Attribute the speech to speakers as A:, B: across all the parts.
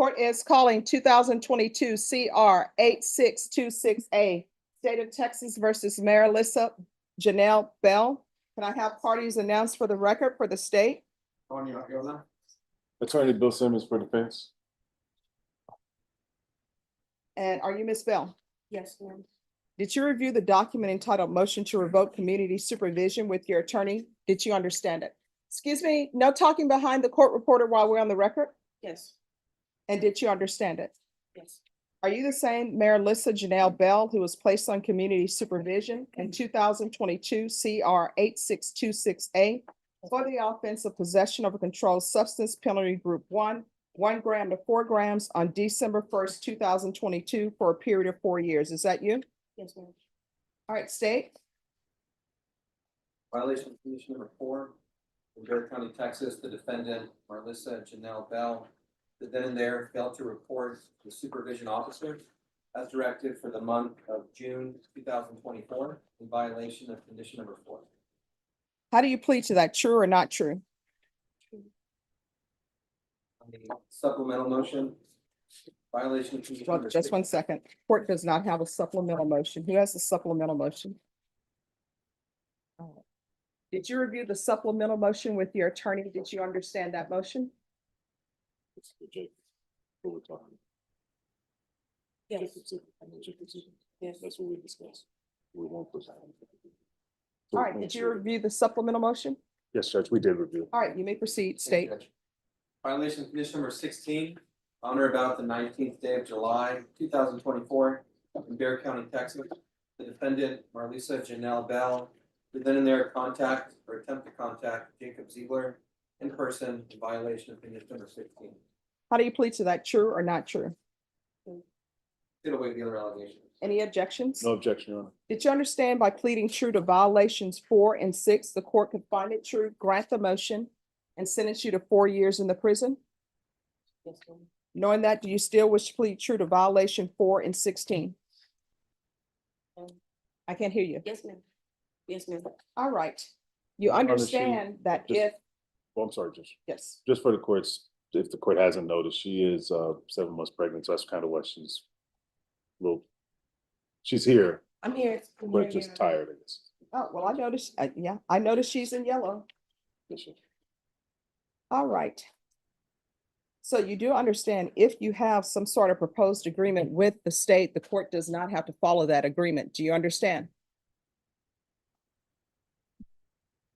A: Court is calling 2022 CR 8626A, State of Texas versus Mayor Alyssa Janelle Bell. Can I have parties announced for the record for the state?
B: Attorney Bill Simmons for defense.
A: And are you Ms. Bell?
C: Yes, ma'am.
A: Did you review the document entitled Motion to Revoke Community Supervision with your attorney? Did you understand it? Excuse me, no talking behind the court reporter while we're on the record?
C: Yes,
A: And did you understand it?
C: yes,
A: Are you the same Mayor Alyssa Janelle Bell who was placed on community supervision in 2022 CR 8626A for the offense of possession of a controlled substance penalty group 1 gram to 4 grams on December 1st, 2022 for a period of 4 years? Is that you?
C: yes, ma'am.
A: All right, state.
D: Violation of condition number 4, in Bexar County, Texas, the defendant, Marlissa Janelle Bell, the then and there failed to report the supervision officer as directed for the month of June 2024 in violation of condition number 4.
A: How do you plead to that? True or not true?
D: On the supplemental motion, violation of condition
A: Well,
D: number
A: just
D: 6.
A: 1 second. Court does not have a supplemental motion. Who has the supplemental motion? Did you review the supplemental motion with your attorney? Did you understand that motion?
B: What we're talking.
C: Yes, yes,
B: That's what we discussed. We won't push that.
A: All right, did you review the supplemental motion?
B: Yes, Judge, we did review.
A: All right, you may proceed,
D: Thank you,
A: state.
D: Judge. Violation of condition number 16, on or about the 19th day of July 2024 in Bexar County, Texas. The defendant, Marlissa Janelle Bell, did then and there contact or attempt to contact Jacob Ziegler in person in violation of condition number 16.
A: How do you plead to that? True or not true?
D: Get away with the other allegations.
A: Any objections?
B: No objection, Your Honor.
A: Did you understand by pleading true to violations 4 and 6, the court could find it true, grant the motion, and sentence you to 4 years in the prison?
C: yes, ma'am.
A: Knowing that, do you still wish to plead true to violation 4 and 16? I can't hear you.
C: Yes, ma'am. Yes, ma'am.
A: All right. You
B: Your Honor,
A: understand that
B: just-
A: if,
B: Well, I'm sorry, Judge.
A: yes,
B: Just for the courts, if the court hasn't noticed, she is 7 months pregnant, so that's kind of why she's she's here,
C: I'm here.
B: but just tired, I guess.
A: oh, well, I noticed, yeah, I noticed she's in yellow.
B: Yes, Judge.
A: All right. So you do understand if you have some sort of proposed agreement with the state, the court does not have to follow that agreement. Do you understand?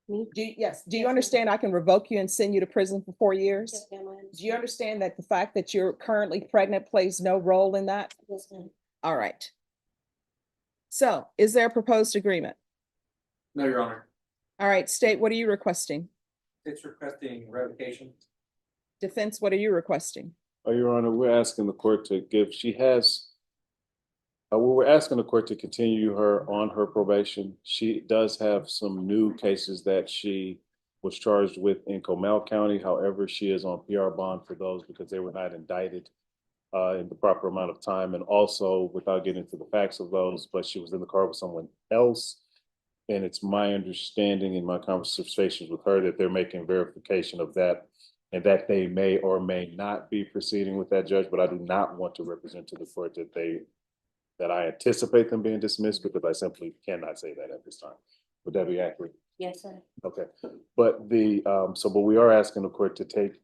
C: Me?
A: Yes, do you
C: Yes, ma'am.
A: understand I can revoke you and send you to prison for 4 years?
C: Yes, ma'am. I
A: Do you understand that the fact that you're currently pregnant plays no role in that?
C: Yes, ma'am.
A: All right. So is there a proposed agreement?
D: No, Your Honor.
A: All right, state, what are you requesting?
D: It's requesting revocation.
A: Defense, what are you requesting?
B: Your Honor, we're asking the court to give, we're asking the court to continue her on her probation. She does have some new cases that she was charged with in Comal County. However, she is on PR bond for those because they were not indicted in the proper amount of time. And also, without getting into the facts of those, but she was in the car with someone else. And it's my understanding in my conversations with her that they're making verification of that and that they may or may not be proceeding with that, Judge, but I do not want to represent to the court that I anticipate them being dismissed because I simply cannot say that at this time. Would that be accurate?
C: Yes, sir.
B: Okay, but but we are asking the court to take,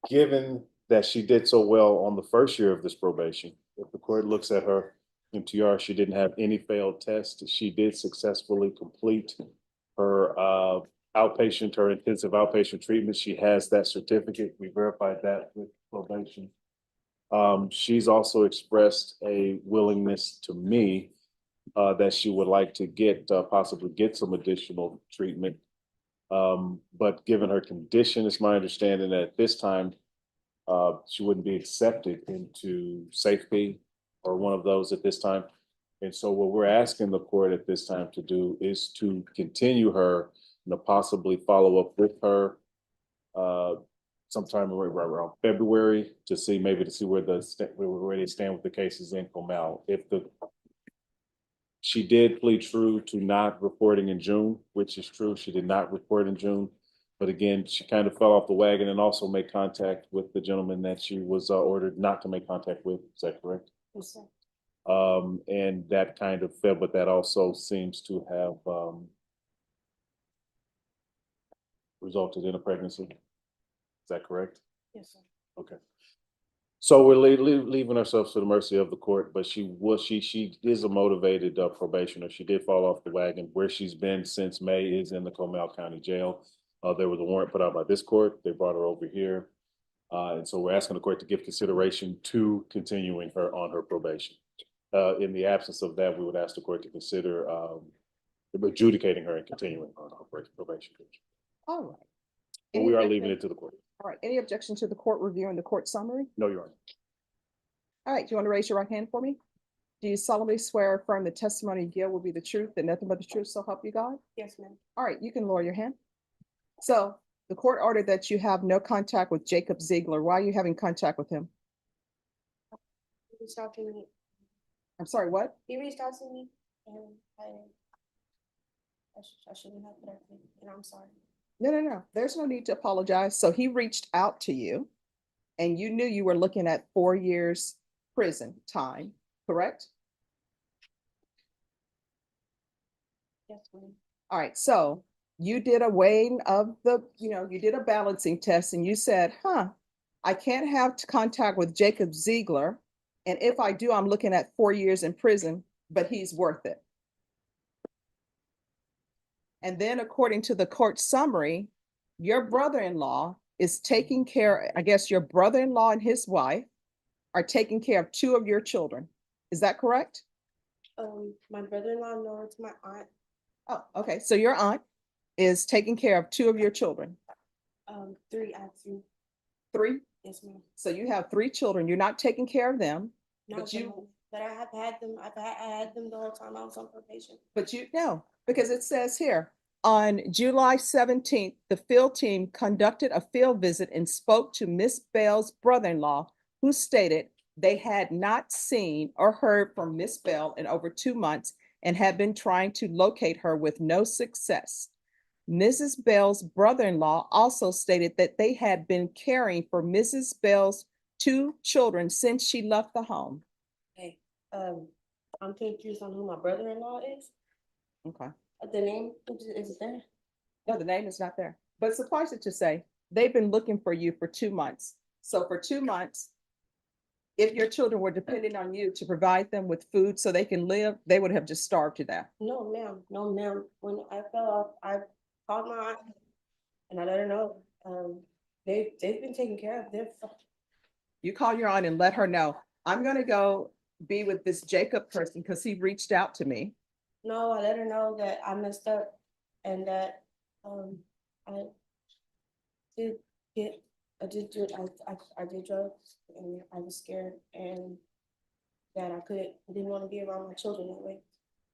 B: given that she did so well on the first year of this probation, if the court looks at her MTR, she didn't have any failed tests. She did successfully complete her her intensive outpatient treatment. She has that certificate. We verified that with probation. She's also expressed a willingness to me that she would like to possibly get some additional treatment. But given her condition, it's my understanding that at this time, she wouldn't be accepted into safety or one of those at this time. And so what we're asking the court at this time to do is to continue her and to possibly follow up with her sometime around February to see where we're ready to stand with the cases in Comal. She did plead true to not reporting in June, which is true. She did not report in June. But again, she kind of fell off the wagon and also made contact with the gentleman that she was ordered not to make contact with. Is that correct?
C: Yes, sir.
B: And that kind of fell, but that also seems to have resulted in a pregnancy. Is that correct?
C: Yes, sir.
B: Okay. So we're leaving ourselves to the mercy of the court, but she is a motivated probationer. She did fall off the wagon. Where she's been since May is in the Comal County Jail. There was a warrant put out by this court. They brought her over here. And so we're asking the court to give consideration to continuing her on her probation. In the absence of that, we would ask the court to consider adjudicating her and continuing on her probation.
A: All right.
B: But
A: Any
B: we are
A: objection-
B: leaving it to the court.
A: All right, any objection to the court reviewing the court summary?
B: No, Your Honor.
A: All right, do you want to raise your right hand for me? Do you solemnly swear or affirm the testimony you give will be the truth and nothing but the truth, so help you God?
C: Yes, ma'am.
A: All right, you can lower your hand. So the court ordered that you have no contact with Jacob Ziegler. Why are you having contact with him?
C: He reached out to me.
A: I'm sorry, what?
C: He reached out to me and I shouldn't have put everything, and I'm sorry.
A: No. There's no need to apologize. So he reached out to you and you knew you were looking at 4 years prison time, correct?
C: Yes, ma'am.
A: All right, so you did a weighing of you did a balancing test and you said, I can't have contact with Jacob Ziegler. And if I do, I'm looking at 4 years in prison, but he's worth it. And then according to the court summary, your brother-in-law is taking care, I guess your brother-in-law and his wife are taking care of 2 of your children. Is that correct?
C: My brother-in-law, no, it's my aunt.
A: Oh, okay. So your aunt is taking care of 2 of your children.
C: 3 actually.
A: 3?
C: Yes, ma'am.
A: So you have 3 children. You're not taking care of them,
C: Not
A: But
C: the
A: you-
C: moment, but I have had them. I had them the whole time I was on probation.
A: but you know, because it says here, on July 17th, the field team conducted a field visit and spoke to Miss Bell's brother-in-law, who stated they had not seen or heard from Miss Bell in over 2 months and had been trying to locate her with no success. Mrs. Bell's brother-in-law also stated that they had been caring for Mrs. Bell's 2 children since she left the home.
C: Hey, I'm confused on who my brother-in-law is.
A: Okay.
C: The name is there.
A: No, the name is not there. But suffice it to say, they've been looking for you for 2 months. So for 2 months, if your children were depending on you to provide them with food so they can live, they would have just starved to death.
C: No, ma'am. No, ma'am. When I fell off, I called my aunt and I let her know. They've been taking care of their.
A: You call your aunt and let her know, I'm gonna go be with this Jacob person because he reached out to me.
C: No, I let her know that I messed up and that I did get I did drugs and I was scared and that I didn't want to be around my children that way.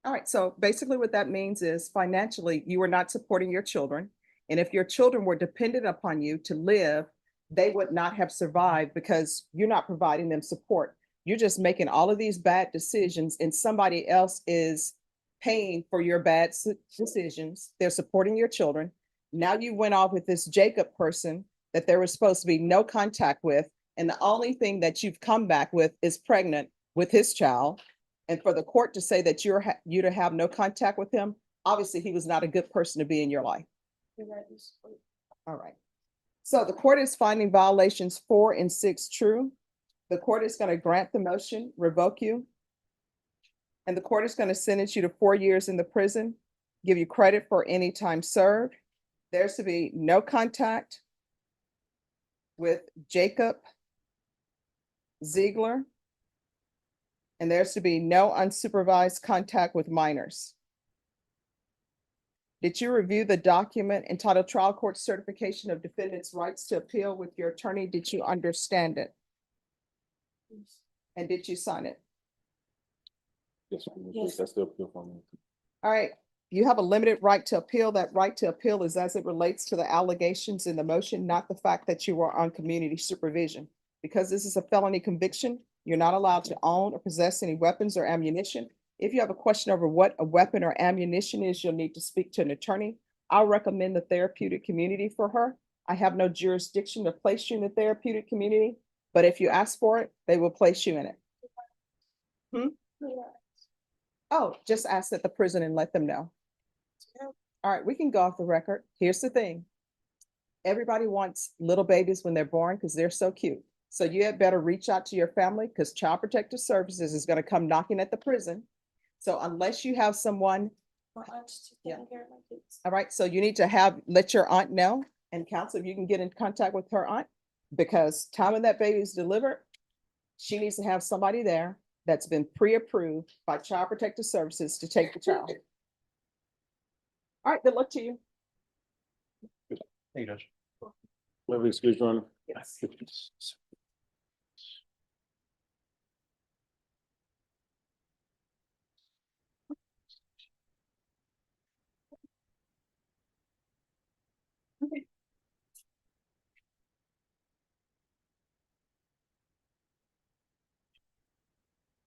A: All right, so basically what that means is financially, you were not supporting your children. And if your children were dependent upon you to live, they would not have survived because you're not providing them support. You're just making all of these bad decisions and somebody else is paying for your bad decisions. They're supporting your children. Now you went off with this Jacob person that there was supposed to be no contact with. And the only thing that you've come back with is pregnant with his child. And for the court to say that you to have no contact with him, obviously he was not a good person to be in your life.
C: You're right, Miss.
A: All right. So the court is finding violations 4 and 6 true. The court is going to grant the motion, revoke you. And the court is going to sentence you to 4 years in the prison, give you credit for any time served. There's to be no contact with Jacob Ziegler. And there's to be no unsupervised contact with minors. Did you review the document entitled Trial Court Certification of Defendant's Rights to Appeal with your attorney? Did you understand it? And did you sign it?
B: Yes,
C: Yes.
B: that's the appeal for me.
A: All right, you have a limited right to appeal. That right to appeal is as it relates to the allegations in the motion, not the fact that you were on community supervision. Because this is a felony conviction, you're not allowed to own or possess any weapons or ammunition. If you have a question over what a weapon or ammunition is, you'll need to speak to an attorney. I'll recommend the therapeutic community for her. I have no jurisdiction to place you in the therapeutic community, but if you ask for it, they will place you in it. Oh, just ask at the prison and let them know. All right, we can go off the record. Here's the thing. Everybody wants little babies when they're born because they're so cute. So you had better reach out to your family because Child Protective Services is going to come knocking at the prison. So unless you have someone,
C: My aunt's taking care of my kids.
A: all right, so you need to let your aunt know, and counsel if you can get in contact with her aunt, because time when that baby is delivered, she needs to have somebody there that's been pre-approved by Child Protective Services to take the child. All right, good luck to you.
B: Let me excuse you, Your Honor.
A: Yes.